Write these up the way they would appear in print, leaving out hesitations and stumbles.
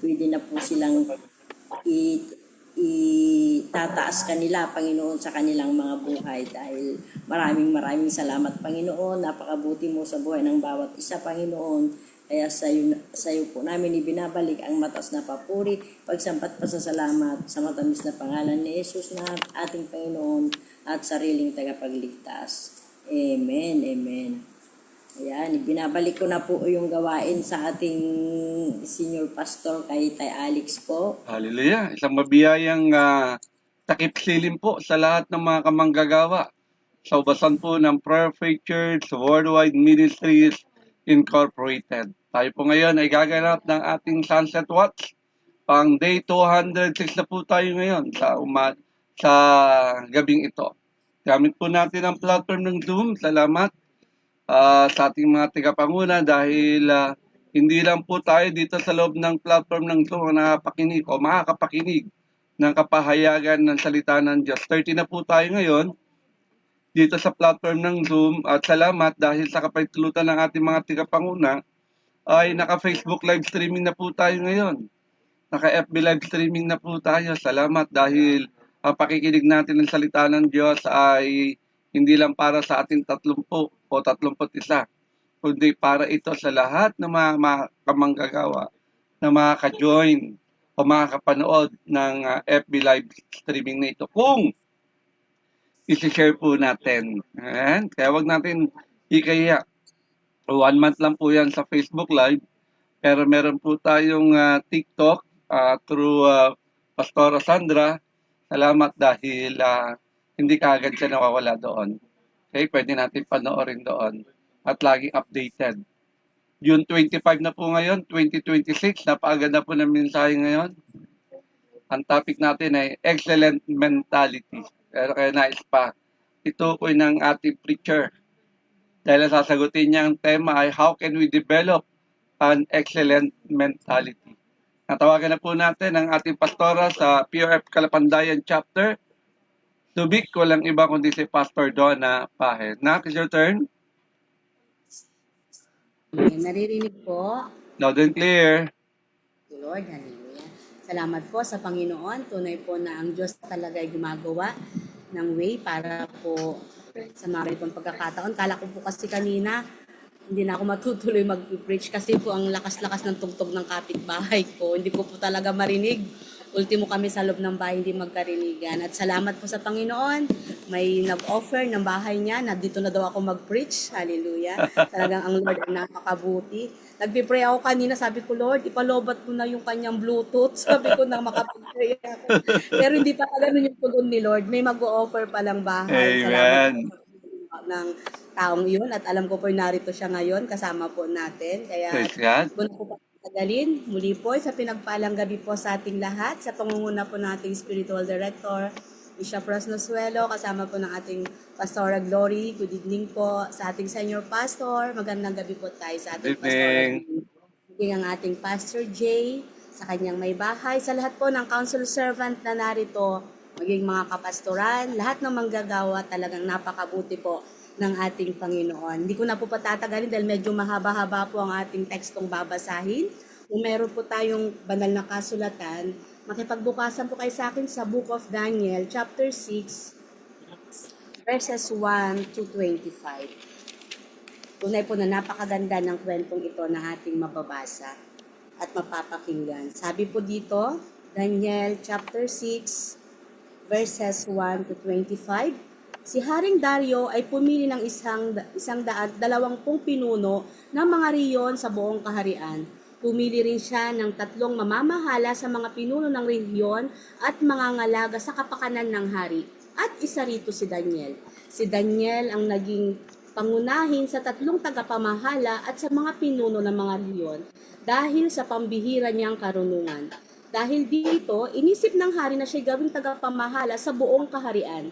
pwede na po silang itataas kanila, Panginoon, sa kanilang mga buhay. Dahil maraming salamat, Panginoon. Napakabuti mo sa buhay ng bawat isa, Panginoon. Kaya sa iyo po namin ibinabalik ang mataas na papuri, pagsampat pasasalamat sa matamis na pangalan ni Jesus na ating Panginoon at sariling tagapagligtas. Amen, amen. Ayan, ibinabalik ko na po yung gawain sa ating senior pastor kay Tay Alex po. Hallelujah. Isang mabiyayang takip silim po sa lahat ng mga kamanggagawa sa ubasan po ng Prayer Faith Church Worldwide Ministries Incorporated. Tayo po ngayon ay gaganap ng ating Sunset Watch. Pang day 206 na po tayo ngayon sa gabing ito. Gamit po natin ang platform ng Zoom. Salamat sa ating mga tagapanguna dahil hindi lang po tayo dito sa loob ng platform ng Zoom nakakapakinig o makakapakinig ng kapahayagan ng salita ng Diyos. 30 na po tayo ngayon dito sa platform ng Zoom at salamat dahil sa kapahintulutan ng ating mga tagapanguna ay naka-Facebook live streaming na po tayo ngayon. Naka-FB live streaming na po tayo. Salamat dahil ang pakikinig natin ng salita ng Diyos ay hindi lang para sa ating 30 o 31, kundi para ito sa lahat ng mga kamanggagawa na makaka-join o makakapanood ng FB live streaming na ito. Kung isi-share po natin. Ayan. Kaya wag natin ikaya. 1 month lang po yan sa Facebook Live. Pero meron po tayong TikTok through Pastora Sandra. Salamat dahil hindi kaagad siya nawawala doon. Okay, pwede natin panoorin doon at laging updated. June 25 na po ngayon, 2026. Napakaganda po ng mensahe ngayon. Ang topic natin ay excellent mentality. Pero kaya nais pa itukoy ng ating preacher. Dahil sasagutin niya ang tema ay how can we develop an excellent mentality. Natawagan na po natin ang ating pastora sa POF Kalapandayan Chapter. Tubik, walang iba kundi si Pastor Donna Pahen. Nak, is your turn? Naririnig po. Loud and clear. Lord, hallelujah. Salamat po sa Panginoon. Tunay po na ang Diyos talaga ay gumagawa ng way para po sa mga ganitong pagkakataon. Kala ko po kasi kanina, hindi na ako matutuloy mag-preach kasi po ang lakas-lakas ng tugtog ng kapitbahay ko. Hindi ko po talaga marinig. Ultimo kami sa loob ng bahay, hindi magkarinigan. At salamat po sa Panginoon. May nag-offer ng bahay niya na dito na daw ako mag-preach. Hallelujah. Talagang ang Lord ang napakabuti. Nagpipray ako kanina, sabi ko, Lord, ipalobat ko na yung kanyang Bluetooth. Sabi ko na makapag-pray ako. Pero hindi pa ganun yung tugon ni Lord. May mag-o-offer palang bahay. Salamat Amen. po ng taong yun. At alam ko po narito siya ngayon. Kasama po natin. Kaya Praise God. kung po tagalin, muli po sa pinagpalang gabi po sa ating lahat, sa pangunguna po ng ating Spiritual Director, Bishop Rosnosuelo, kasama po ng ating Pastora Glory. Good evening po sa ating Senior Pastor. Magandang gabi po tayo sa ating Good Pastora evening. Glory. Ang ating Pastor Jay, sa kanyang may bahay, sa lahat po ng council servant na narito, maging mga kapastoran, lahat ng manggagawa, talagang napakabuti po ng ating Panginoon. Hindi ko na po patatagalin dahil medyo mahaba-haba po ang ating tekstong babasahin. Kung meron po tayong banal na kasulatan, makipagbukasan po kayo sa akin sa Book of Daniel, chapter 6, verses 1 to 25. Tunay po na napakaganda ng kwentong ito na ating mababasa at mapapakinggan. Sabi po dito, Daniel chapter 6, verses 1 to 25, si Haring Dario ay pumili ng 120 pinuno ng mga riyon sa buong kaharian. Pumili rin siya ng 3 mamamahala sa mga pinuno ng rehiyon at mga ngalaga sa kapakanan ng hari. At isa rito si Daniel. Si Daniel ang naging pangunahin sa 3 tagapamahala at sa mga pinuno ng mga riyon dahil sa pambihira niyang karunungan. Dahil dito, inisip ng hari na siya gawing tagapamahala sa buong kaharian.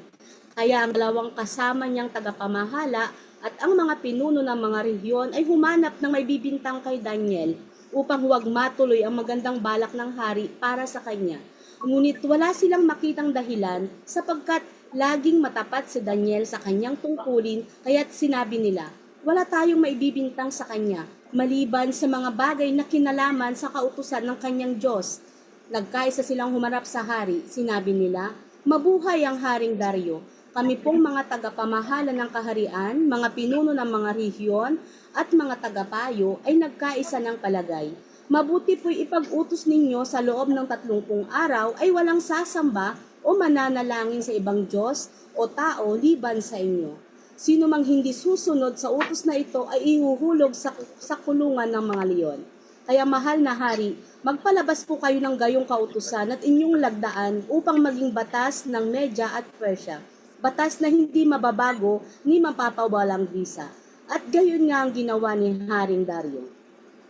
Kaya ang 2 kasama niyang tagapamahala at ang mga pinuno ng mga rehiyon ay humanap ng may bibintang kay Daniel upang huwag matuloy ang magandang balak ng hari para sa kanya. Ngunit wala silang makitang dahilan sapagkat laging matapat si Daniel sa kanyang tungkulin kaya't sinabi nila, wala tayong maibibintang sa kanya maliban sa mga bagay na kinalaman sa kautusan ng kanyang Diyos. Nagkaisa silang humarap sa hari. Sinabi nila, "Mabuhay ang Haring Dario. Kami pong mga tagapamahala ng kaharian, mga pinuno ng mga rehiyon, at mga tagapayo ay nagkaisa ng palagay. Mabuti po'y ipag-utos ninyo sa loob ng 30 araw ay walang sasamba o mananalangin sa ibang Diyos o tao liban sa inyo. Sino mang hindi susunod sa utos na ito ay ihuhulog sa kulungan ng mga leon. Kaya mahal na hari, magpalabas po kayo ng gayong kautusan at inyong lagdaan upang maging batas ng Media at Persia. Batas na hindi mababago ni mapapawalang bisa." At gayon nga ang ginawa ni Haring Dario.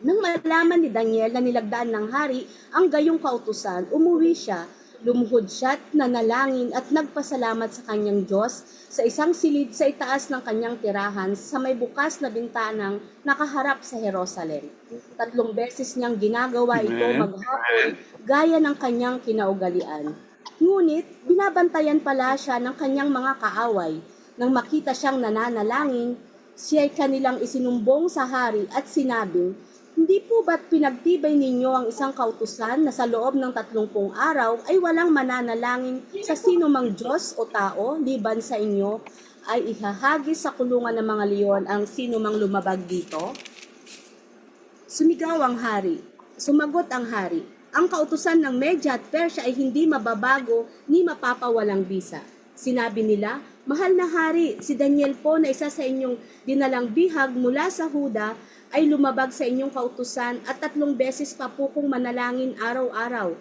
Nang malaman ni Daniel na nilagdaan ng hari ang gayong kautusan, umuwi siya, lumuhod siya at nanalangin at nagpasalamat sa kanyang Diyos sa isang silid sa itaas ng kanyang tirahan sa may bukas na bintanang nakaharap sa Jerusalem. 3 beses niyang ginagawa ito Amen. maghapon gaya ng kanyang kinaugalian. Ngunit binabantayan pala siya ng kanyang mga kaaway. Nang makita siyang nananalangin, siya'y kanilang isinumbong sa hari at sinabing, "Hindi po ba't pinagtibay ninyo ang isang kautusan na sa loob ng 30 araw ay walang mananalangin sa sino mang Diyos o tao liban sa inyo ay ihahagis sa kulungan ng mga leon ang sino mang lumabag dito?" Sumigaw ang hari. Sumagot ang hari, "Ang kautusan ng Media at Persia ay hindi mababago ni mapapawalang bisa." Sinabi nila, "Mahal na hari, si Daniel po na isa sa inyong dinalang bihag mula sa Huda ay lumabag sa inyong kautusan at 3 beses pa po kong manalangin araw-araw."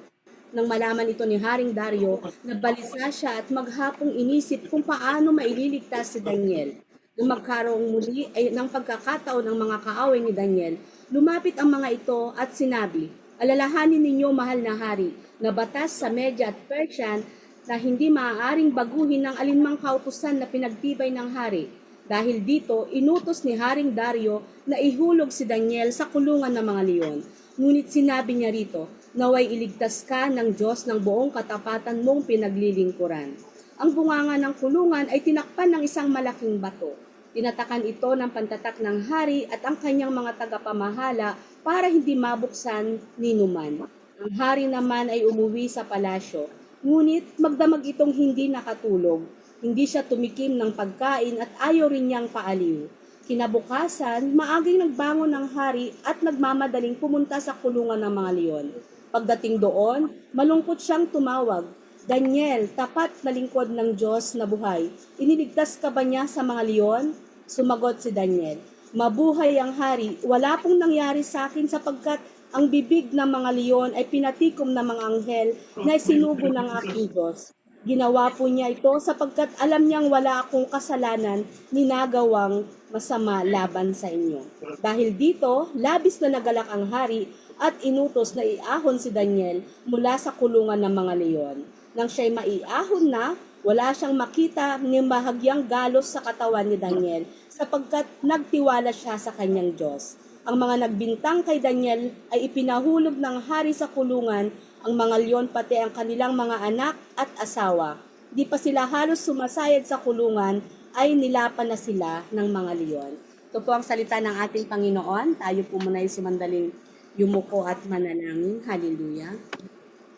Nang malaman ito ni Haring Dario, nabalisa siya at maghapong inisip kung paano maililigtas si Daniel. Nang magkaroong muli ay ng pagkakataon ng mga kaaway ni Daniel, lumapit ang mga ito at sinabi, "Alalahanin ninyo, mahal na hari, na batas sa Media at Persian na hindi maaaring baguhin ng alinmang kautusan na pinagtibay ng hari. Dahil dito, inutos ni Haring Dario na ihulog si Daniel sa kulungan ng mga leon. Ngunit sinabi niya rito, naway iligtas ka ng Diyos ng buong katapatan mong pinaglilingkuran." Ang bunganga ng kulungan ay tinakpan ng isang malaking bato. Tinatakan ito ng pantatak ng hari at ang kanyang mga tagapamahala para hindi mabuksan ni numan. Ang hari naman ay umuwi sa palasyo. Ngunit magdamag itong hindi nakatulog. Hindi siya tumikim ng pagkain at ayaw rin niyang paaliw. Kinabukasan, maaging nagbangon ang hari at nagmamadaling pumunta sa kulungan ng mga leon. Pagdating doon, malungkot siyang tumawag, "Daniel, tapat na lingkod ng Diyos na buhay, iniligtas ka ba niya sa mga leon?" Sumagot si Daniel, "Mabuhay ang hari, wala pong nangyari sa akin sapagkat ang bibig ng mga leon ay pinatikom ng mga anghel na isinubo ng aking Diyos. Ginawa po niya ito sapagkat alam niyang wala akong kasalanan ninagawang masama laban sa inyo." Dahil dito, labis na nagalak ang hari at inutos na iahon si Daniel mula sa kulungan ng mga leon. Nang siya'y maiahon na, wala siyang makita ng bahagyang galos sa katawan ni Daniel sapagkat nagtiwala siya sa kanyang Diyos. Ang mga nagbintang kay Daniel ay ipinahulog ng hari sa kulungan, ang mga leon pati ang kanilang mga anak at asawa. Di pa sila halos sumasayad sa kulungan ay nilapan na sila ng mga leon. Ito po ang salita ng ating Panginoon. Tayo po muna ay sumandaling yumuko at manalangin. Hallelujah.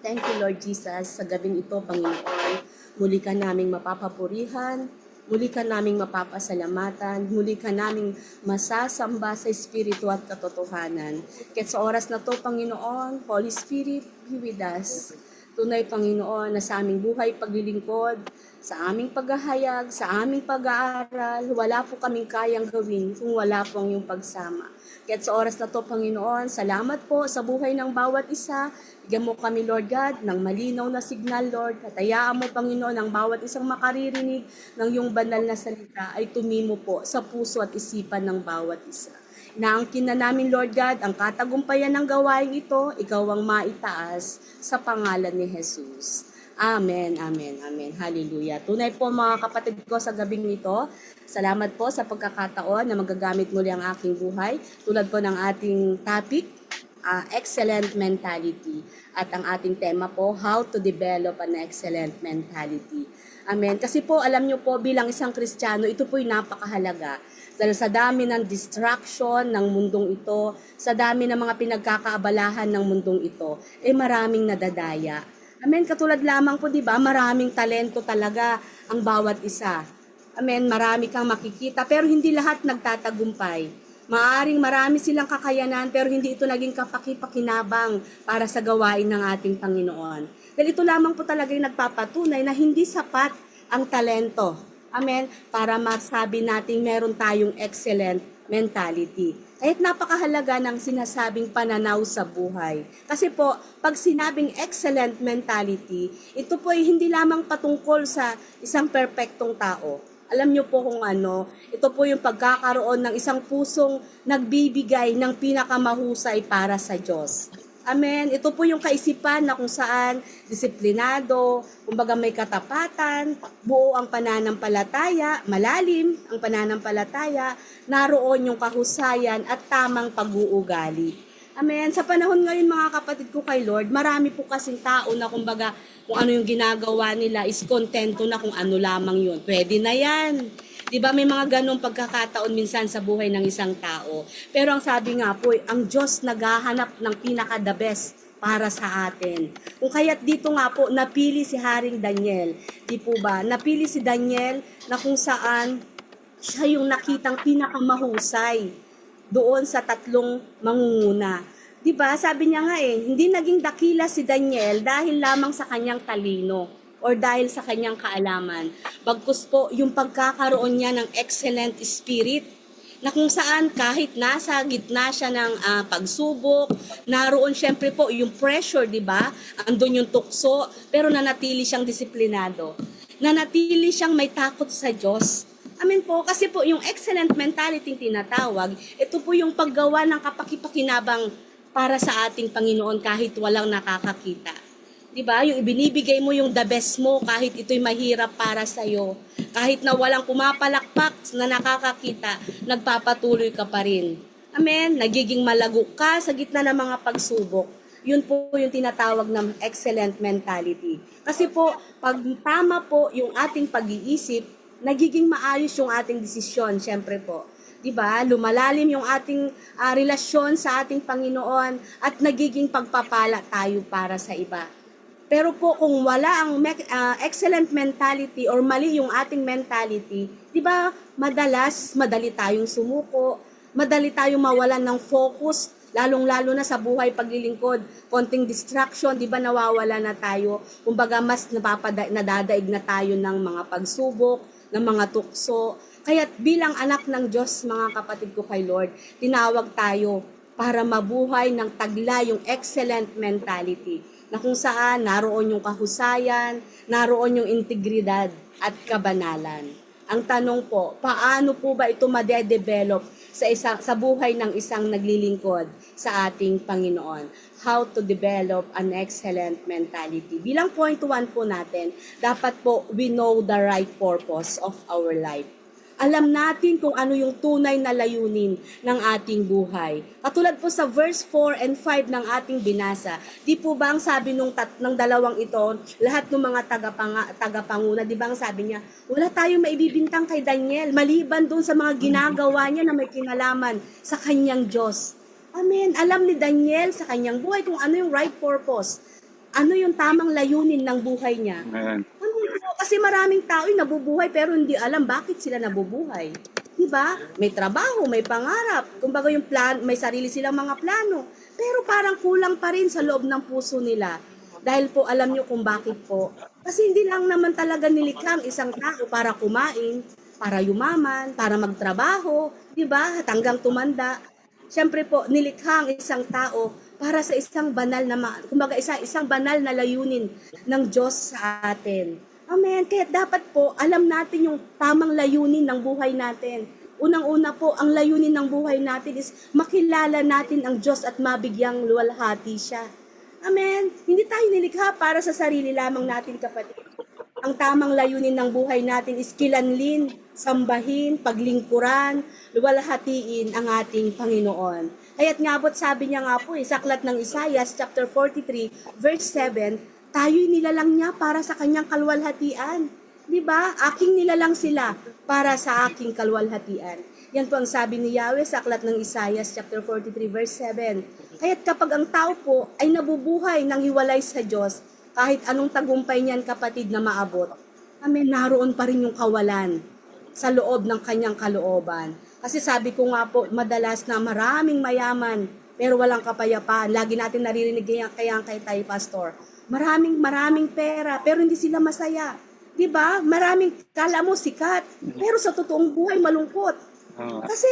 Thank you, Lord Jesus, sa gabing ito, Panginoon. Muli ka naming mapapapurihan, muli ka naming mapapasalamatan, muli ka naming masasamba sa Espiritu at katotohanan. Kaya sa oras na to, Panginoon, Holy Spirit, be with us. Tunay, Panginoon, na sa aming buhay paglilingkod, sa aming paghahayag, sa aming pag-aaral, wala po kaming kayang gawin kung wala po ang iyong pagsama. Kaya sa oras na to, Panginoon, salamat po sa buhay ng bawat isa. Bigyan mo kami, Lord God, ng malinaw na signal, Lord. At hayaan mo, Panginoon, ang bawat isang makaririnig ng iyong banal na salita ay tumimo po sa puso at isipan ng bawat isa. Naangkin na namin, Lord God, ang katagumpayan ng gawain ito, ikaw ang maitaas sa pangalan ni Jesus. Amen, amen, amen. Hallelujah. Tunay po mga kapatid ko sa gabing ito. Salamat po sa pagkakataon na magagamit muli ang aking buhay. Tulad po ng ating topic, excellent mentality. At ang ating tema po, how to develop an excellent mentality. Amen. Kasi po, alam nyo po, bilang isang Kristiyano, ito po'y napakahalaga. Dahil sa dami ng distraction ng mundong ito, sa dami ng mga pinagkakaabalahan ng mundong ito, maraming nadadaya. Amen. Katulad lamang po, di ba, maraming talento talaga ang bawat isa. Amen. Marami kang makikita, pero hindi lahat nagtatagumpay. Maaring marami silang kakayanan pero hindi ito naging kapaki-pakinabang para sa gawain ng ating Panginoon. Dahil ito lamang po talaga yung nagpapatunay na hindi sapat ang talento. Amen? Para masabi nating meron tayong excellent mentality. Kahit napakahalaga ng sinasabing pananaw sa buhay. Kasi po, pag sinabing excellent mentality, ito po ay hindi lamang patungkol sa isang perpektong tao. Alam niyo po kung ano, ito po yung pagkakaroon ng isang pusong nagbibigay ng pinakamahusay para sa Diyos. Amen. Ito po yung kaisipan na kung saan disiplinado, kumbaga may katapatan, buo ang pananampalataya, malalim ang pananampalataya, naroon yung kahusayan at tamang pag-uugali. Amen. Sa panahon ngayon mga kapatid ko kay Lord, marami po kasing tao na kumbaga kung ano yung ginagawa nila is kontento na kung ano lamang yun. Pwede na yan. Diba may mga ganong pagkakataon minsan sa buhay ng isang tao. Pero ang sabi nga po, ang Diyos naghahanap ng pinaka-the best para sa atin. Kung kaya't dito nga po, napili si Haring Daniel. Di po ba? Napili si Daniel na kung saan siya yung nakitang pinakamahusay doon sa tatlong mangunguna. 'Di ba? Sabi niya nga hindi naging dakila si Daniel dahil lamang sa kanyang talino or dahil sa kanyang kaalaman. Bagkus po yung pagkakaroon niya ng excellent spirit na kung saan kahit nasa gitna siya ng pagsubok, naroon syempre po yung pressure, 'di ba? Andun yung tukso, pero nanatili siyang disiplinado. Nanatili siyang may takot sa Diyos. Amen po, kasi po yung excellent mentality tinatawag, ito po yung paggawa ng kapaki-pakinabang para sa ating Panginoon kahit walang nakakakita. 'Di ba? Yung ibinibigay mo yung the best mo kahit ito'y mahirap para sa iyo. Kahit na walang pumapalakpak na nakakakita, nagpapatuloy ka pa rin. Amen. Nagiging malago ka sa gitna ng mga pagsubok. Yun po yung tinatawag ng excellent mentality. Kasi po, pag tama po yung ating pag-iisip, nagiging maayos yung ating desisyon, syempre po. 'Di ba? Lumalalim yung ating relasyon sa ating Panginoon at nagiging pagpapala tayo para sa iba. Pero po kung wala ang excellent mentality or mali yung ating mentality, 'di ba? Madali tayong sumuko, madali tayong mawalan ng focus, lalong-lalo na sa buhay paglilingkod. Konting distraction, 'di ba, nawawala na tayo. Kumbaga mas nadadaig na tayo ng mga pagsubok, ng mga tukso. Kaya bilang anak ng Diyos, mga kapatid ko kay Lord, tinawag tayo para mabuhay ng tagla yung excellent mentality na kung saan naroon yung kahusayan, naroon yung integridad at kabanalan. Ang tanong po, paano po ba ito madedevelop sa buhay ng isang naglilingkod sa ating Panginoon? How to develop an excellent mentality. Bilang point 1 po natin, dapat po we know the right purpose of our life. Alam natin kung ano yung tunay na layunin ng ating buhay. Katulad po sa verse 4 and 5 ng ating binasa, di po ba ang sabi ng dalawang ito, lahat ng mga tagapanguna, di ba ang sabi niya, wala tayong maibibintang kay Daniel, maliban doon sa mga ginagawa niya na may kinalaman sa kanyang Diyos. Amen. Alam ni Daniel sa kanyang buhay kung ano yung right purpose. Ano yung tamang layunin ng buhay niya. Amen. Kasi maraming tao yung nabubuhay pero hindi alam bakit sila nabubuhay. Diba? May trabaho, may pangarap. Kumbaga yung may sarili silang mga plano. Pero parang kulang pa rin sa loob ng puso nila. Dahil po alam nyo kung bakit po. Kasi hindi lang naman talaga nilikha ang isang tao para kumain, para yumaman, para magtrabaho, diba? Hanggang tumanda. Siyempre po, nilikha ang isang tao para sa isang banal na, isang banal na layunin ng Diyos sa atin. Amen. Kaya dapat po, alam natin yung tamang layunin ng buhay natin. Unang-una po, ang layunin ng buhay natin is makilala natin ang Diyos at mabigyang luwalhati siya. Amen. Hindi tayo nilikha para sa sarili lamang natin, kapatid. Ang tamang layunin ng buhay natin is kilanlin, sambahin, paglingkuran, luwalhatiin ang ating Panginoon. Kaya't ngabot sabi niya nga po, sa aklat ng Isaias chapter 43 verse 7, tayo'y nilalang niya para sa kanyang kalwalhatian. 'Di ba? Aking nilalang sila para sa aking kalwalhatian. Yan po ang sabi ni Yahweh sa aklat ng Isaias chapter 43 verse 7. Kaya't kapag ang tao po ay nabubuhay ng hiwalay sa Diyos, kahit anong tagumpay niyan kapatid na maabot, amen, naroon pa rin yung kawalan sa loob ng kanyang kalooban. Kasi sabi ko nga po, madalas na maraming mayaman, pero walang kapayapaan. Lagi natin naririnig kaya kay tayo, Pastor. Maraming pera, pero hindi sila masaya. 'Di ba? Maraming kala mo sikat, pero sa totoong buhay malungkot. Ah, Kasi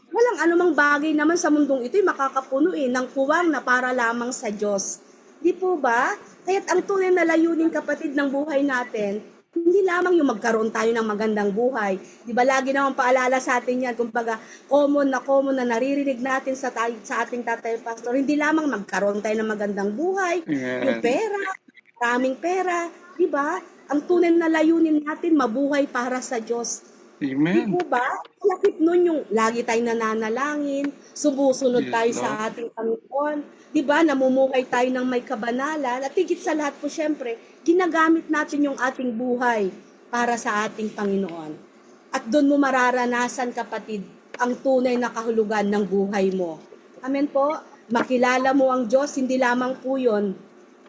walang anumang bagay naman sa mundong ito'y makakapuno ng puwang na para lamang sa Diyos. Di po ba? Kaya't ang tunay na layunin kapatid ng buhay natin, hindi lamang yung magkaroon tayo ng magandang buhay. Di ba lagi naman paalala sa atin yan, kumbaga common na naririnig natin sa ating tatay pastor, hindi lamang magkaroon tayo ng magandang buhay, yung Amen. pera, maraming pera, di ba? Ang tunay na layunin natin, mabuhay para sa Diyos. Di Amen. po ba? Lakip nun yung lagi tayong nananalangin, sumusunod Yes, tayo Lord. sa ating Panginoon. Di ba? Namumuhay tayo ng may kabanalan. At higit sa lahat po, syempre, ginagamit natin yung ating buhay para sa ating Panginoon. At doon mo mararanasan, kapatid, ang tunay na kahulugan ng buhay mo. Amen po? Makilala mo ang Diyos, hindi lamang po yun.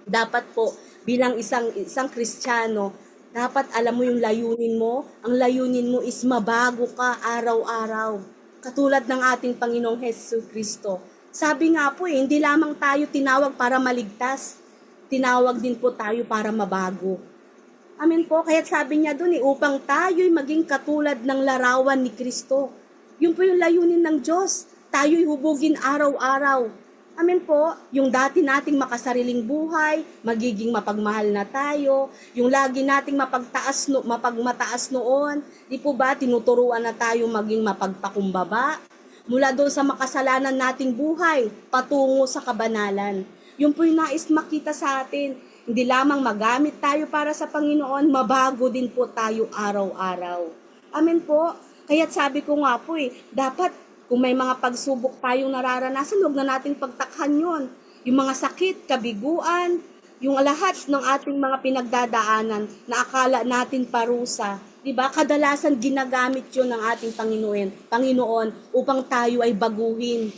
Dapat po, bilang isang Kristiyano, dapat alam mo yung layunin mo. Ang layunin mo is mabago ka araw-araw. Katulad ng ating Panginoong Hesus Kristo. Sabi nga po hindi lamang tayo tinawag para maligtas. Tinawag din po tayo para mabago. Amen po. Kaya sabi niya doon upang tayo'y maging katulad ng larawan ni Kristo. Yun po yung layunin ng Diyos. Tayo'y hubugin araw-araw. Amen po, yung dati nating makasariling buhay, magiging mapagmahal na tayo, yung lagi nating mapagmataas noon, di po ba, tinuturuan na tayo maging mapagpakumbaba, mula doon sa makasalanan nating buhay, patungo sa kabanalan. Yung po yung nais makita sa atin, hindi lamang magamit tayo para sa Panginoon, mabago din po tayo araw-araw. Amen po, kaya't sabi ko nga po dapat kung may mga pagsubok tayong nararanasan, huwag na nating pagtakhan yon. Yung mga sakit, kabiguan, yung lahat ng ating mga pinagdadaanan na akala natin parusa. Diba? Kadalasan ginagamit yun ng ating Panginoon upang tayo ay baguhin.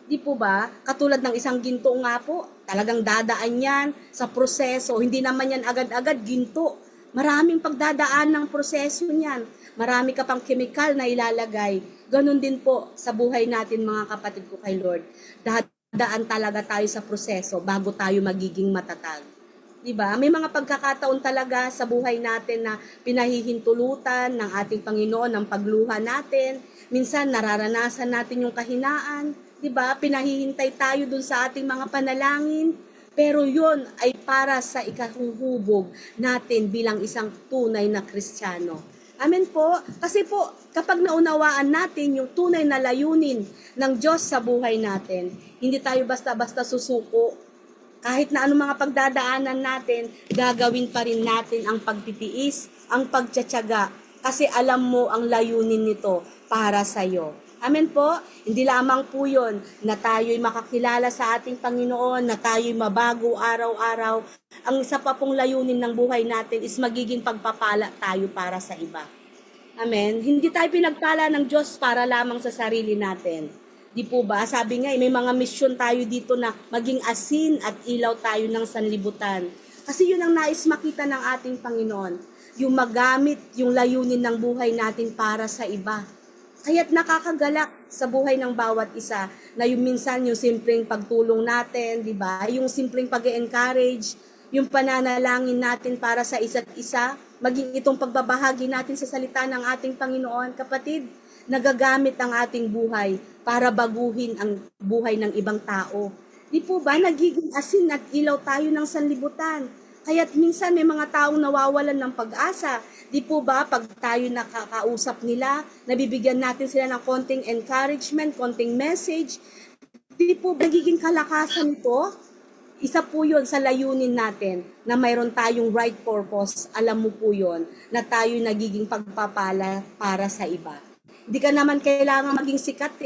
Di po ba? Katulad ng isang ginto nga po, talagang dadaan yan sa proseso. Hindi naman yan agad-agad ginto. Maraming pagdadaan ng proseso niyan. Marami ka pang kemikal na ilalagay. Ganon din po sa buhay natin mga kapatid ko kay Lord. Dadaan talaga tayo sa proseso bago tayo magiging matatag. Diba? May mga pagkakataon talaga sa buhay natin na pinahihintulutan ng ating Panginoon ng pagluha natin. Minsan nararanasan natin yung kahinaan. Diba? Pinahihintay tayo dun sa ating mga panalangin. Pero yun ay para sa ikahuhubog natin bilang isang tunay na Kristiyano. Amen po. Kasi po, kapag naunawaan natin yung tunay na layunin ng Diyos sa buhay natin, hindi tayo basta-basta susuko. Kahit na anong mga pagdadaanan natin, gagawin pa rin natin ang pagtitiis, ang pagtsatsaga. Kasi alam mo ang layunin nito para sa iyo. Amen po? Hindi lamang po yun na tayo'y makakilala sa ating Panginoon, na tayo'y mabago araw-araw. Ang isa pa pong layunin ng buhay natin is magiging pagpapala tayo para sa iba. Amen? Hindi tayo pinagpala ng Diyos para lamang sa sarili natin. Di po ba? Sabi nga, may mga misyon tayo dito na maging asin at ilaw tayo ng sanlibutan. Kasi yun ang nais makita ng ating Panginoon. Yung magamit, yung layunin ng buhay natin para sa iba. Kaya't nakakagalak sa buhay ng bawat isa na yung minsan yung simpleng pagtulong natin, di ba? Yung simpleng pag-encourage, yung pananalangin natin para sa isa't isa, maging itong pagbabahagi natin sa salita ng ating Panginoon, kapatid, nagagamit ang ating buhay para baguhin ang buhay ng ibang tao. Di po ba nagiging asin at ilaw tayo ng sanlibutan? Kaya't minsan may mga taong nawawalan ng pag-asa. Di po ba pag tayo nakakausap nila, nabibigyan natin sila ng konting encouragement, konting message, di po nagiging kalakasan ito? Isa po yun sa layunin natin na mayroon tayong right purpose. Alam mo po yun na tayo nagiging pagpapala para sa iba. Hindi ka naman kailangan maging sikat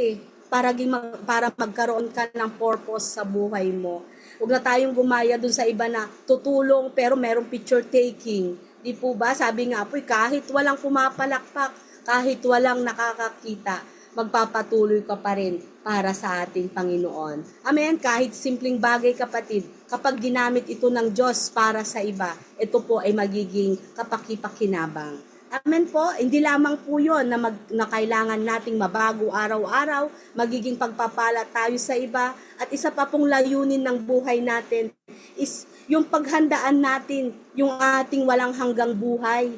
para magkaroon ka ng purpose sa buhay mo. Huwag na tayong gumaya dun sa iba na tutulong pero merong picture taking. Di po ba? Sabi nga po, kahit walang pumapalakpak, kahit walang nakakakita, magpapatuloy ka pa rin para sa ating Panginoon. Amen? Kahit simpleng bagay, kapatid, kapag ginamit ito ng Diyos para sa iba, ito po ay magiging kapaki-pakinabang. Amen po, hindi lamang po yun na kailangan nating mabago araw-araw, magiging pagpapala tayo sa iba, at isa pa pong layunin ng buhay natin is yung paghandaan natin yung ating walang hanggang buhay.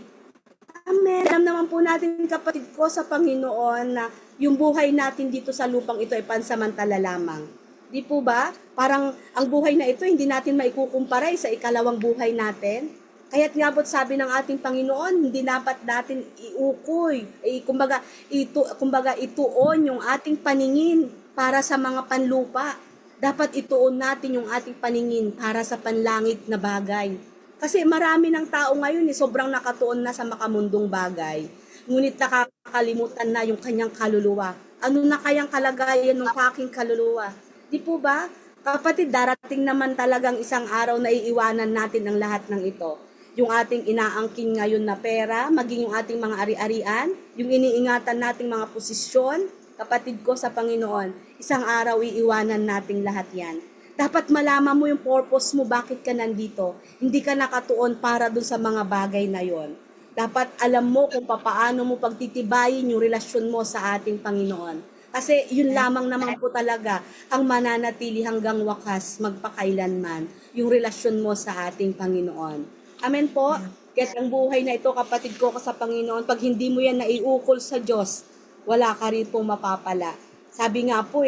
Amen. Alam naman po natin, kapatid ko sa Panginoon, na yung buhay natin dito sa lupang ito ay pansamantala lamang. Di po ba? Parang ang buhay na ito hindi natin maikukumpara sa ikalawang buhay natin. Kaya't nga po't sabi ng ating Panginoon, hindi dapat natin iukoy, kumbaga ituon yung ating paningin para sa mga panlupa. Dapat ituon natin yung ating paningin para sa panlangit na bagay. Kasi marami ng tao ngayon sobrang nakatuon na sa makamundong bagay. Ngunit nakakalimutan na yung kanyang kaluluwa. Ano na kayang kalagayan ng aking kaluluwa? Di po ba? Kapatid, darating naman talagang isang araw na iiwanan natin ang lahat ng ito. Yung ating inaangkin ngayon na pera, maging yung ating mga ari-arian, yung iniingatan nating mga posisyon, kapatid ko sa Panginoon, isang araw iiwanan nating lahat yan. Dapat malaman mo yung purpose mo, bakit ka nandito. Hindi ka nakatuon para dun sa mga bagay na yon. Dapat alam mo kung paano mo pagtitibayin yung relasyon mo sa ating Panginoon. Kasi yun lamang naman po talaga ang mananatili hanggang wakas, magpakailanman, yung relasyon mo sa ating Panginoon. Amen po. Kaya ang buhay na ito, kapatid ko sa Panginoon, pag hindi mo yan naiukol sa Diyos, wala ka rin pong mapapala. Sabi nga po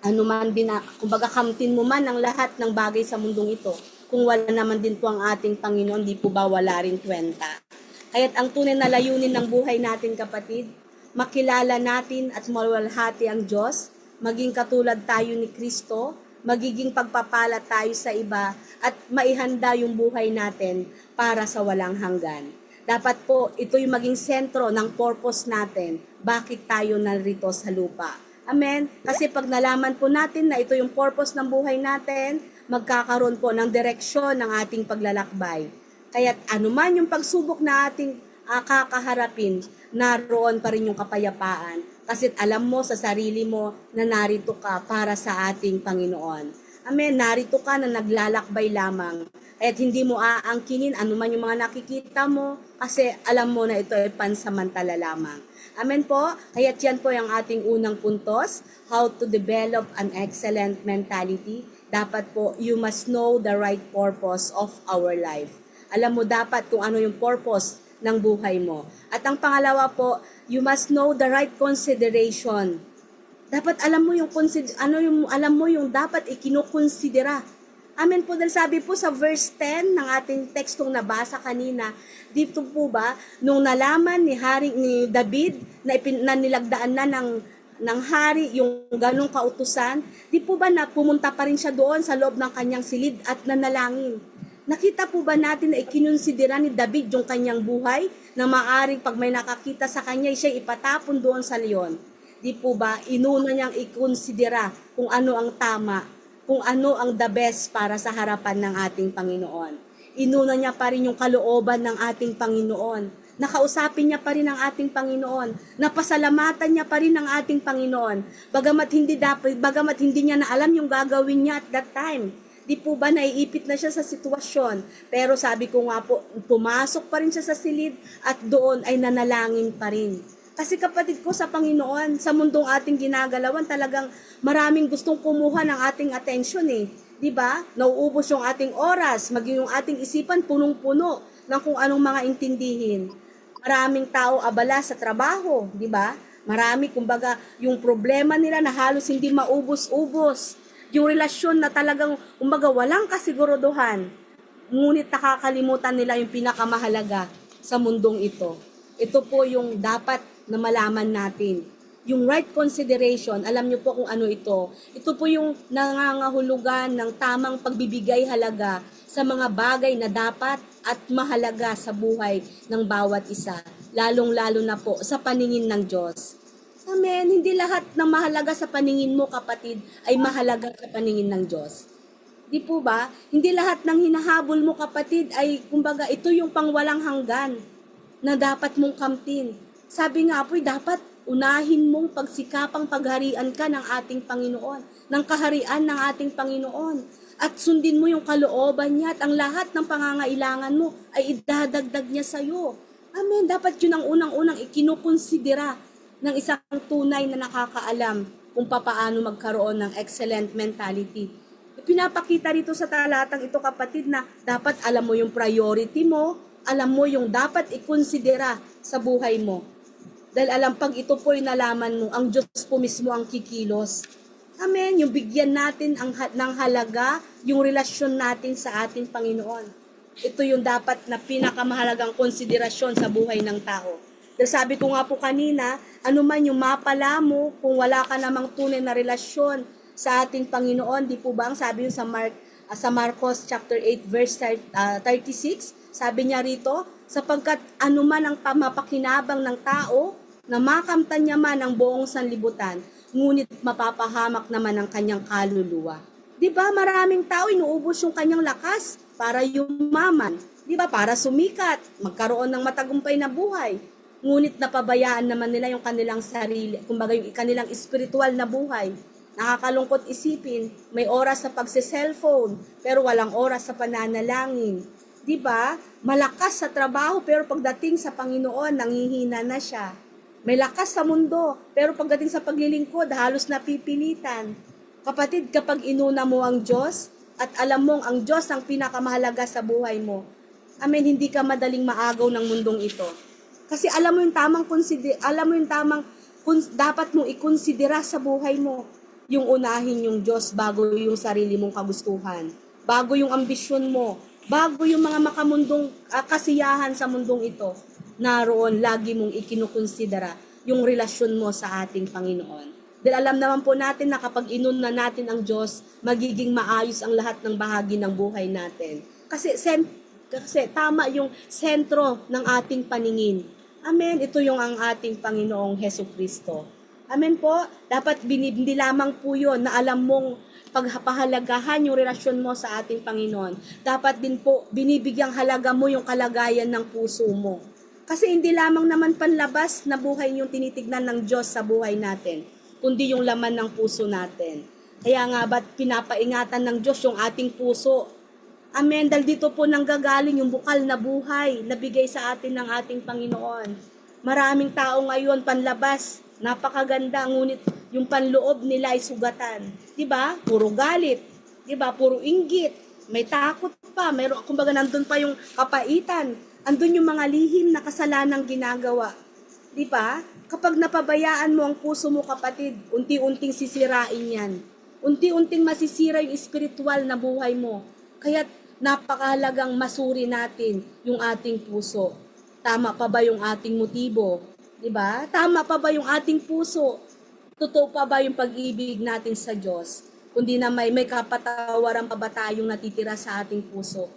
ano man din kumbaga kamtin mo man ang lahat ng bagay sa mundong ito. Kung wala naman din po ang ating Panginoon, di po ba wala rin kwenta. Kaya't ang tunay na layunin ng buhay natin, kapatid, makilala natin at mawalhati ang Diyos, maging katulad tayo ni Kristo, magiging pagpapala tayo sa iba, at maihanda yung buhay natin para sa walang hanggan. Dapat po, ito yung maging sentro ng purpose natin, bakit tayo narito sa lupa. Amen? Kasi pag nalaman po natin na ito yung purpose ng buhay natin, magkakaroon po ng direksyon ng ating paglalakbay. Kaya't anuman yung pagsubok na ating kakaharapin, naroon pa rin yung kapayapaan. Kasi alam mo sa sarili mo na narito ka para sa ating Panginoon. Amen, narito ka na naglalakbay lamang. At hindi mo aangkinin anuman yung mga nakikita mo kasi alam mo na ito ay pansamantala lamang. Amen po. Kaya't yan po yung ating unang puntos, how to develop an excellent mentality. Dapat po, you must know the right purpose of our life. Alam mo dapat kung ano yung purpose ng buhay mo. At ang pangalawa po, you must know the right consideration. Dapat alam mo yung dapat ikinukonsidera. Amen po, dahil sabi po sa verse 10 ng ating tekstong nabasa kanina, dito po ba, nung nalaman ni David na nilagdaan na ng hari yung ganong kautusan, di po ba na pumunta pa rin siya doon sa loob ng kanyang silid at nanalangin? Nakita po ba natin na ikinonsidera ni David yung kanyang buhay na maaring pag may nakakita sa kanya, siya ipatapon doon sa leon? Di po ba, inuna niyang ikonsidera kung ano ang tama, kung ano ang the best para sa harapan ng ating Panginoon. Inuna niya pa rin yung kalooban ng ating Panginoon. Nakausapin niya pa rin ang ating Panginoon. Napasalamatan niya pa rin ang ating Panginoon. Bagamat hindi niya na alam yung gagawin niya at that time. Di po ba naiipit na siya sa sitwasyon? Pero sabi ko nga po, pumasok pa rin siya sa silid at doon ay nanalangin pa rin. Kasi kapatid ko sa Panginoon, sa mundong ating ginagalawan, talagang maraming gustong kumuha ng ating atensyon Di ba? Nauubos yung ating oras, maging yung ating isipan punong-puno ng kung anong mga intindihin. Maraming tao abala sa trabaho, di ba? Marami, kumbaga, yung problema nila na halos hindi maubos-ubos. Yung relasyon na talagang, kumbaga, walang kasiguruduhan. Ngunit nakakalimutan nila yung pinakamahalaga sa mundong ito. Ito po yung dapat na malaman natin. Yung right consideration, alam niyo po kung ano ito. Ito po yung nangangahulugan ng tamang pagbibigay halaga sa mga bagay na dapat at mahalaga sa buhay ng bawat isa. Lalong-lalo na po sa paningin ng Diyos. Amen. Hindi lahat ng mahalaga sa paningin mo, kapatid, ay mahalaga sa paningin ng Diyos. Di po ba? Hindi lahat ng hinahabol mo, kapatid, ay kumbaga ito yung pangwalang hanggan na dapat mong kamtin. Sabi nga po, dapat unahin mong pagsikapang pagharian ka ng ating Panginoon, ng kaharian ng ating Panginoon. At sundin mo yung kalooban niya at ang lahat ng pangangailangan mo ay idadagdag niya sa iyo. Amen. Dapat yun ang unang-unang ikinukonsidera ng isang tunay na nakakaalam kung papaano magkaroon ng excellent mentality. Pinapakita rito sa talatang ito, kapatid, na dapat alam mo yung priority mo, alam mo yung dapat ikonsidera sa buhay mo. Dahil alam, pag ito po'y nalaman mo, ang Diyos po mismo ang kikilos. Amen. Yung bigyan natin ng halaga, yung relasyon natin sa ating Panginoon. Ito yung dapat na pinakamahalagang konsiderasyon sa buhay ng tao. Dahil sabi ko nga po kanina, ano man yung mapala mo, kung wala ka namang tunay na relasyon sa ating Panginoon, di po ba ang sabi yun sa Marcos chapter 8 verse 36, sabi niya rito, sapagkat anuman ang mapakinabang ng tao, na makamtan niya man ang buong sanlibutan, ngunit mapapahamak naman ang kanyang kaluluwa. Di ba maraming tao inuubos yung kanyang lakas para yumaman, di ba, para sumikat, magkaroon ng matagumpay na buhay. Ngunit napabayaan naman nila yung kanilang sarili, kumbaga yung kanilang spiritual na buhay. Nakakalungkot isipin, may oras sa pagse-cellphone, pero walang oras sa pananalangin. 'Di ba? Malakas sa trabaho, pero pagdating sa Panginoon, nanghihina na siya. May lakas sa mundo, pero pagdating sa paglilingkod, halos napipilitan. Kapatid, kapag inuna mo ang Diyos, at alam mong ang Diyos ang pinakamahalaga sa buhay mo, amen, hindi ka madaling maagaw ng mundong ito. Kasi alam mo yung dapat mong ikonsidera sa buhay mo. Yung unahin yung Diyos bago yung sarili mong kagustuhan, bago yung ambisyon mo, bago yung mga makamundong kasiyahan sa mundong ito. Naroon lagi mong ikinukonsidera yung relasyon mo sa ating Panginoon. Dahil alam naman po natin na kapag inuna natin ang Diyos, magiging maayos ang lahat ng bahagi ng buhay natin. Kasi tama yung sentro ng ating paningin. Amen. Ito yung ang ating Panginoong Hesukristo. Amen po. Dapat hindi lamang po yun na alam mong pagpahalagahan yung relasyon mo sa ating Panginoon. Dapat din po binibigyang halaga mo yung kalagayan ng puso mo. Kasi hindi lamang naman panlabas na buhay yung tinitignan ng Diyos sa buhay natin, kundi yung laman ng puso natin. Kaya nga ba't pinapaingatan ng Diyos yung ating puso? Amen. Dahil dito po nanggagaling yung bukal na buhay na bigay sa atin ng ating Panginoon. Maraming tao ngayon panlabas, napakaganda, ngunit yung panloob nila ay sugatan. 'Di ba? Puro galit, 'di ba? Puro inggit, may takot pa, kumbaga nandun pa yung kapaitan, andun yung mga lihim na kasalanang ginagawa. 'Di ba? Kapag napabayaan mo ang puso mo, kapatid, unti-unting sisirain 'yan. Unti-unting masisira yung spiritual na buhay mo. Kaya napakahalagang masuri natin yung ating puso. Tama pa ba yung ating motibo? 'Di ba? Tama pa ba yung ating puso? Totoo pa ba yung pag-ibig natin sa Diyos? Kundi na may kapatawaran pa ba tayong natitira sa ating puso?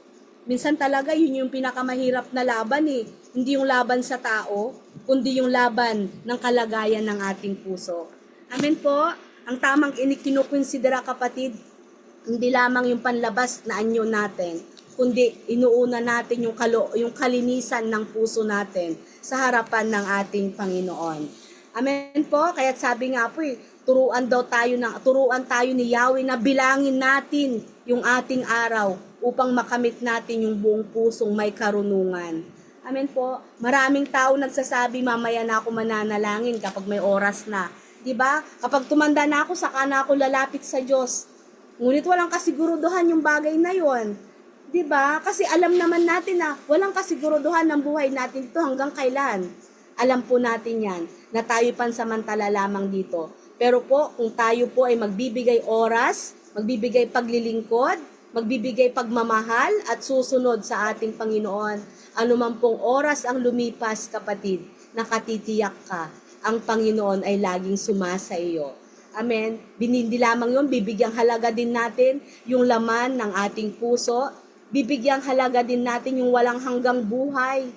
Minsan talaga yun yung pinakamahirap na laban eh. Hindi yung laban sa tao, kundi yung laban ng kalagayan ng ating puso. Amen po. Ang tamang kinukonsidera, kapatid, hindi lamang yung panlabas na anyo natin, kundi inuuna natin yung kalinisan ng puso natin sa harapan ng ating Panginoon. Amen po. Kaya sabi nga po turuan tayo ni Yahweh na bilangin natin yung ating araw upang makamit natin yung buong pusong may karunungan. Amen po. Maraming tao nagsasabi, mamaya na ako mananalangin kapag may oras na. 'Di ba? Kapag tumanda na ako, saka na ako lalapit sa Diyos. Ngunit walang kasiguruduhan yung bagay na 'yon. 'Di ba? Kasi alam naman natin na walang kasiguruduhan ng buhay natin ito hanggang kailan. Alam po natin 'yan na tayo pansamantala lamang dito. Pero po, kung tayo po ay magbibigay oras, magbibigay paglilingkod, magbibigay pagmamahal at susunod sa ating Panginoon, anuman pong oras ang lumipas, kapatid, nakatitiyak ka, ang Panginoon ay laging sumasa iyo. Amen. Hindi lamang yun, bibigyang halaga din natin yung laman ng ating puso, bibigyang halaga din natin yung walang hanggang buhay.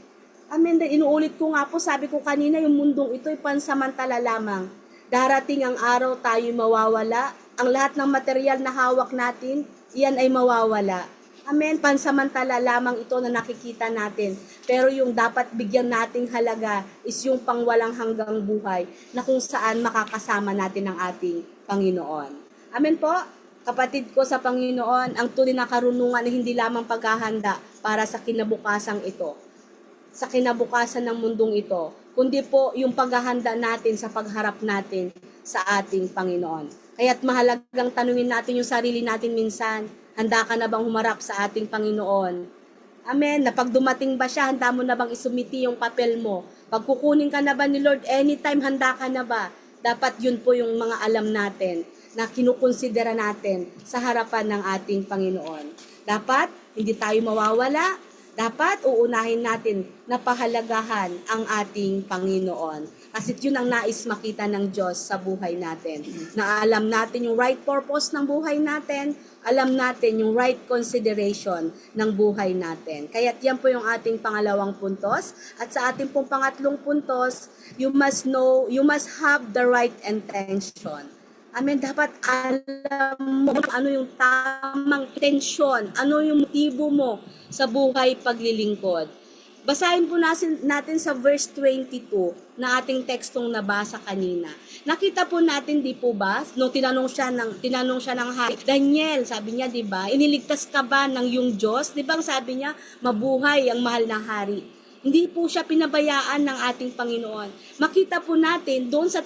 Amen. Inuulit ko nga po, sabi ko kanina, yung mundong ito ay pansamantala lamang. Darating ang araw tayo mawawala. Ang lahat ng material na hawak natin, iyan ay mawawala. Amen. Pansamantala lamang ito na nakikita natin. Pero yung dapat bigyan nating halaga is yung pangwalang hanggang buhay na kung saan makakasama natin ang ating Panginoon. Amen po. Kapatid ko sa Panginoon, ang tunay na karunungan ay hindi lamang paghahanda para sa kinabukasang ito, sa kinabukasan ng mundong ito, kundi po yung paghahanda natin sa pagharap natin sa ating Panginoon. Kaya't mahalagang tanungin natin yung sarili natin minsan, handa ka na bang humarap sa ating Panginoon? Amen. Na pag dumating ba siya, handa mo na bang isumiti yung papel mo? Pag kukunin ka na ba ni Lord anytime, handa ka na ba? Dapat yun po yung mga alam natin na kinukonsidera natin sa harapan ng ating Panginoon. Dapat hindi tayo mawawala. Dapat uunahin natin na pahalagahan ang ating Panginoon. Kasi yun ang nais makita ng Diyos sa buhay natin. Na alam natin yung right purpose ng buhay natin, alam natin yung right consideration ng buhay natin. Kaya yan po yung ating pangalawang puntos. At sa ating pong pangatlong puntos, you must have the right intention. Amen. Dapat alam mo ano yung tamang intensyon, ano yung motibo mo sa buhay paglilingkod. Basahin po natin sa verse 22 na ating tekstong nabasa kanina. Nakita po natin, di po ba, no, tinanong siya ng hari, Daniel, sabi niya, di ba, iniligtas ka ba ng yung Diyos? Di ba, sabi niya, mabuhay ang mahal na hari. Hindi po siya pinabayaan ng ating Panginoon. Makita po natin doon sa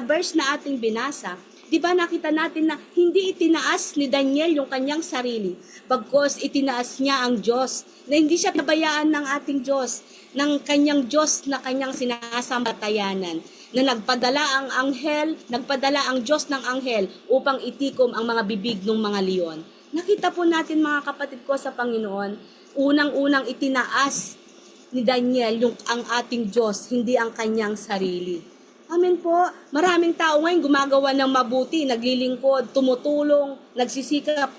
verse na ating binasa, di ba nakita natin na hindi itinaas ni Daniel yung kanyang sarili, bagkos itinaas niya ang Diyos, na hindi siya pinabayaan ng ating Diyos, ng kanyang Diyos na kanyang sinasampatayanan, na nagpadala ang Diyos ng anghel upang itikom ang mga bibig ng mga leon. Nakita po natin mga kapatid ko sa Panginoon, unang-unang itinaas ni Daniel ang ating Diyos, hindi ang kanyang sarili. Amen po. Maraming tao ngayon gumagawa ng mabuti, naglilingkod, tumutulong, nagsisikap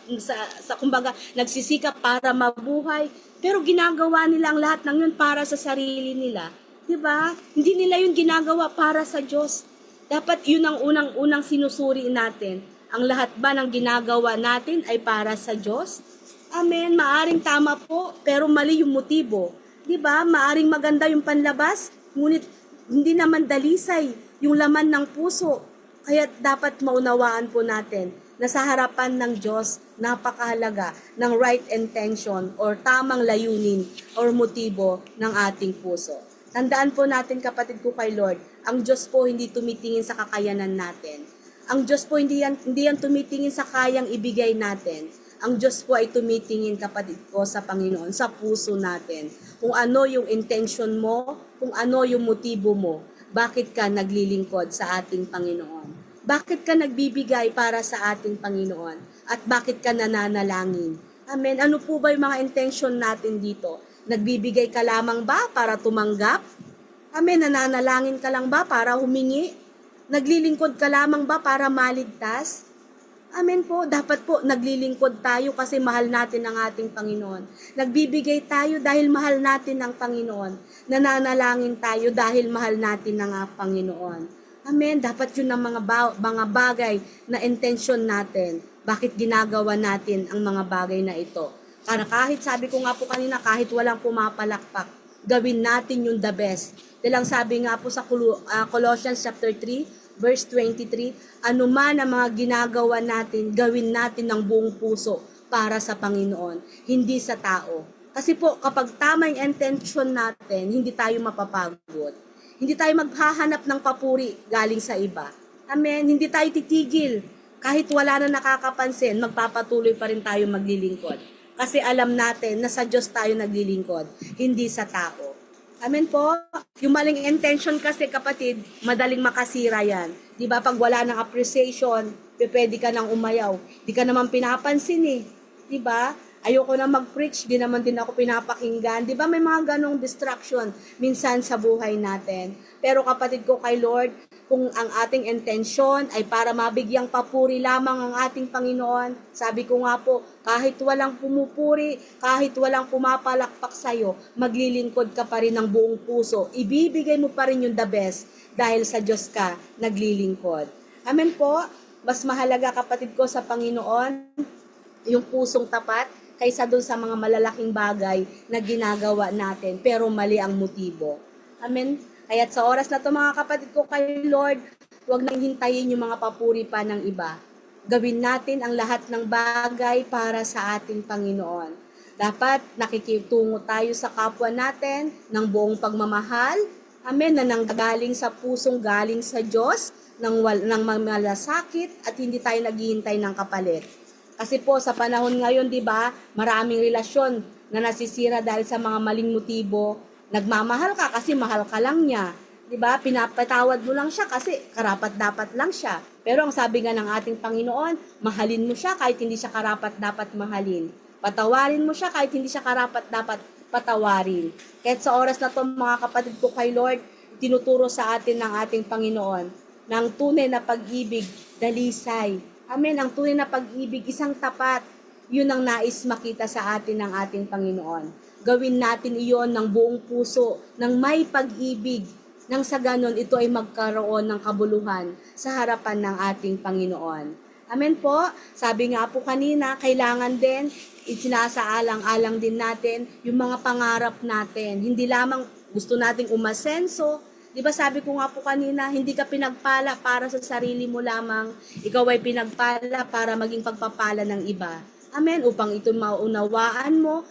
nagsisikap para mabuhay, pero ginagawa nila ang lahat ng yun para sa sarili nila. 'Di ba? Hindi nila yun ginagawa para sa Diyos. Dapat yun ang unang sinusuri natin. Ang lahat ba ng ginagawa natin ay para sa Diyos? Amen. Maaring tama po, pero mali yung motibo. 'Di ba? Maaring maganda yung panlabas, ngunit hindi naman dalisay yung laman ng puso. Kaya dapat maunawaan po natin na sa harapan ng Diyos, napakahalaga ng right intention or tamang layunin or motibo ng ating puso. Tandaan po natin, kapatid ko kay Lord, ang Diyos po hindi tumitingin sa kakayanan natin. Ang Diyos po hindi yan tumitingin sa kayang ibigay natin. Ang Diyos po ay tumitingin, kapatid ko, sa Panginoon, sa puso natin. Kung ano yung intention mo, kung ano yung motibo mo, bakit ka naglilingkod sa ating Panginoon? Bakit ka nagbibigay para sa ating Panginoon? At bakit ka nananalangin? Amen. Ano po ba yung mga intention natin dito? Nagbibigay ka lamang ba para tumanggap? Amen. Nananalangin ka lang ba para humingi? Naglilingkod ka lamang ba para maligtas? Amen po. Dapat po naglilingkod tayo kasi mahal natin ang ating Panginoon. Nagbibigay tayo dahil mahal natin ang Panginoon. Nananalangin tayo dahil mahal natin ang Panginoon. Amen. Dapat yun ang mga bagay na intention natin. Bakit ginagawa natin ang mga bagay na ito? Para kahit, sabi ko nga po kanina, kahit walang pumapalakpak, gawin natin yung the best. Dahil ang sabi nga po sa Colossians chapter 3, verse 23, ano man ang mga ginagawa natin, gawin natin ng buong puso para sa Panginoon, hindi sa tao. Kasi po, kapag tama yung intention natin, hindi tayo mapapagod. Hindi tayo maghahanap ng papuri galing sa iba. Amen. Hindi tayo titigil. Kahit wala na nakakapansin, magpapatuloy pa rin tayo maglilingkod. Kasi alam natin na sa Diyos tayo naglilingkod, hindi sa tao. Amen po. Yung maling intention kasi, kapatid, madaling makasira yan. Di ba? Pag wala ng appreciation, pwede ka nang umayaw. Di ka naman pinapansin eh. Di ba? Ayoko na mag-preach, di naman din ako pinapakinggan. Di ba may mga ganong distraction minsan sa buhay natin. Pero kapatid ko kay Lord, kung ang ating intensyon ay para mabigyang papuri lamang ang ating Panginoon, sabi ko nga po, kahit walang pumupuri, kahit walang pumapalakpak sa'yo, maglilingkod ka pa rin ng buong puso. Ibibigay mo pa rin yung the best dahil sa Diyos ka naglilingkod. Amen po. Mas mahalaga kapatid ko sa Panginoon yung pusong tapat kaysa doon sa mga malalaking bagay na ginagawa natin pero mali ang motibo. Amen? Kaya't sa oras na to mga kapatid ko kay Lord, huwag nang hintayin yung mga papuri pa ng iba. Gawin natin ang lahat ng bagay para sa ating Panginoon. Dapat nakikitungo tayo sa kapwa natin ng buong pagmamahal. Amen, na nanggagaling sa pusong galing sa Diyos, ng malasakit at hindi tayo naghihintay ng kapalit. Kasi po sa panahon ngayon, 'di ba, maraming relasyon na nasisira dahil sa mga maling motibo. Nagmamahal ka kasi mahal ka lang niya. 'Di ba? Pinapatawad mo lang siya kasi karapat-dapat lang siya. Pero ang sabi nga ng ating Panginoon, mahalin mo siya kahit hindi siya karapat-dapat mahalin. Patawarin mo siya kahit hindi siya karapat-dapat patawarin. Kahit sa oras na 'to, mga kapatid ko kay Lord, tinuturo sa atin ng ating Panginoon ng tunay na pag-ibig, dalisay. Amen. Ang tunay na pag-ibig, isang tapat. Yun ang nais makita sa atin ng ating Panginoon. Gawin natin iyon ng buong puso, ng may pag-ibig, nang sa ganon ito ay magkaroon ng kabuluhan sa harapan ng ating Panginoon. Amen po. Sabi nga po kanina, kailangan din, isinasaalang-alang din natin yung mga pangarap natin. Hindi lamang gusto nating umasenso. Di ba sabi ko nga po kanina, hindi ka pinagpala para sa sarili mo lamang. Ikaw ay pinagpala para maging pagpapala ng iba. Amen. Upang ito maunawaan mo,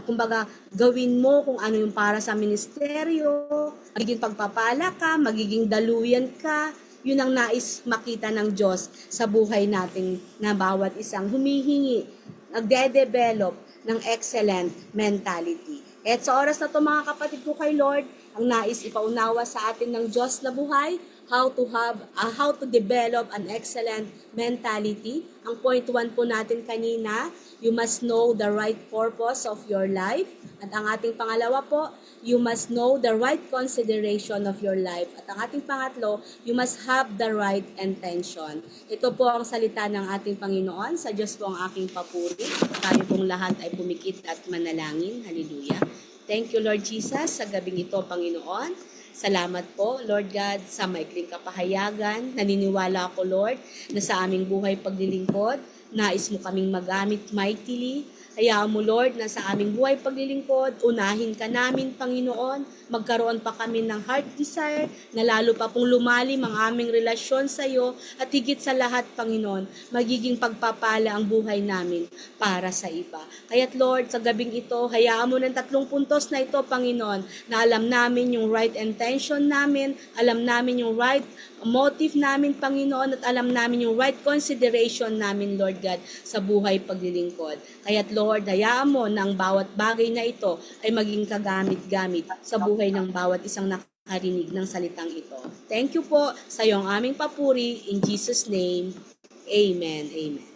kumbaga, gawin mo kung ano yung para sa ministeryo, magiging pagpapala ka, magiging daluyan ka. Yun ang nais makita ng Diyos sa buhay natin na bawat isang humihingi, nagde-develop ng excellent mentality. At sa oras na to mga kapatid ko kay Lord, ang nais ipaunawa sa atin ng Diyos na buhay, how to develop an excellent mentality. Ang point 1 po natin kanina, you must know the right purpose of your life. At ang ating pangalawa po, you must know the right consideration of your life. At ang ating pangatlo, you must have the right intention. Ito po ang salita ng ating Panginoon. Sa Diyos po ang aking papuri. Tayo pong lahat ay pumikit at manalangin. Hallelujah. Thank you, Lord Jesus, sa gabing ito, Panginoon. Salamat po, Lord God, sa maikling kapahayagan. Naniniwala ako, Lord, na sa aming buhay paglilingkod, nais mo kaming magamit mightily. Hayaan mo, Lord, na sa aming buhay paglilingkod, unahin ka namin, Panginoon. Magkaroon pa kami ng heart desire na lalo pa pong lumalim ang aming relasyon sa iyo at higit sa lahat, Panginoon, magiging pagpapala ang buhay namin para sa iba. Kaya't, Lord, sa gabing ito, hayaan mo ng 3 puntos na ito, Panginoon, na alam namin yung right intention namin, alam namin yung right motive namin, Panginoon, at alam namin yung right consideration namin, Lord God, sa buhay paglilingkod. Kaya't, Lord, hayaan mo na ang bawat bagay na ito ay maging kagamit-gamit sa buhay ng bawat isang nakarinig ng salitang ito. Thank you po sa iyong aming papuri. In Jesus' name, Amen. Amen.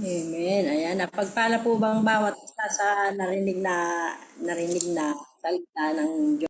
Amen. Ayan, napagpala po bang bawat isa sa narinig na salita ng Diyos?